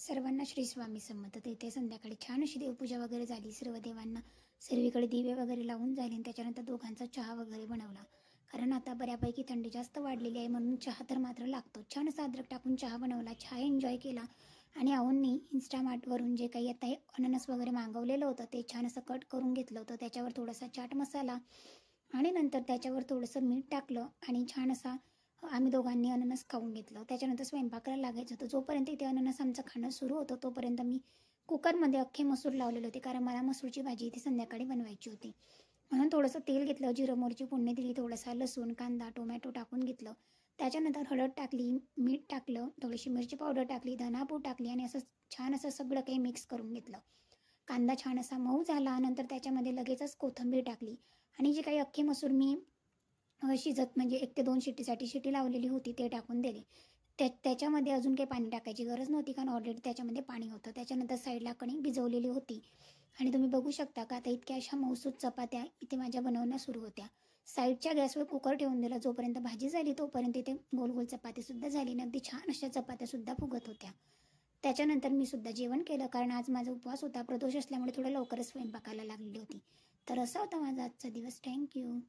सर्वांना श्री स्वामी समर्थ. तेथे संध्याकाळी छान अशी देवपूजा वगैरे झाली. सर्व देवांना सर्वीकडे दिवे वगैरे लावून झाले आणि त्याच्यानंतर दोघांचा चहा वगैरे बनवला. कारण आता बऱ्यापैकी थंडी जास्त वाढलेली आहे म्हणून चहा तर मात्र लागतो. छान असा अद्रक टाकून चहा बनवला, चहा एन्जॉय केला. आणि आऊंनी इन्स्टामार्टवरून जे काही आता हे अननस वगैरे मागवलेलं होतं ते छान असं कट करून घेतलं होतं. त्याच्यावर थोडासा चाट मसाला आणि नंतर त्याच्यावर थोडंसं मीठ टाकलं आणि छान असा आम्ही दोघांनी अननस खाऊन घेतलं. त्याच्यानंतर स्वयंपाकाला लागायचं होतं. जोपर्यंत इथे अननस आमचं खाणं सुरू होतं तोपर्यंत मी कुकरमध्ये अख्खे मसूर लावलेले होते, कारण मला मसूरची भाजी इथे संध्याकाळी बनवायची होती. म्हणून थोडंसं तेल घेतलं, जिरं मोहरीची फोडणी दिली, थोडासा लसूण कांदा टोमॅटो टाकून घेतलं. त्याच्यानंतर हळद टाकली, मीठ टाकलं, थोडीशी मिरची पावडर टाकली, धनापूड टाकली आणि असं छान असं सगळं काही मिक्स करून घेतलं. कांदा छान असा मऊ झाला. नंतर त्याच्यामध्ये लगेचच कोथिंबीर टाकली आणि जे काही अख्खे मसूर मी शिजत म्हणजे 1 ते 2 शिट्टीसाठी शिट्टी लावलेली होती ते टाकून दिले. त्याच्यामध्ये अजून काही पाणी टाकायची गरज नव्हती, कारण ऑलरेडी त्याच्यामध्ये पाणी होतं. त्याच्यानंतर साईडला कणिक भिजवलेली होती आणि तुम्ही बघू शकता का आता इतक्या अशा मऊसूत चपात्या इथे माझ्या बनवण्या सुरू होत्या. साईडच्या गॅसवर कुकर ठेवून दिला. जोपर्यंत भाजी झाली तोपर्यंत इथे गोल गोल चपातीसुद्धा झाली आणि अगदी छान अशा चपात्यासुद्धा फुगत होत्या. त्याच्यानंतर मी सुद्धा जेवण केलं, कारण आज माझा उपवास होता. प्रदोष असल्यामुळे थोडं लवकरच स्वयंपाकाला लागलेली होती. तर असा होता माझा आजचा दिवस. थँक्यू.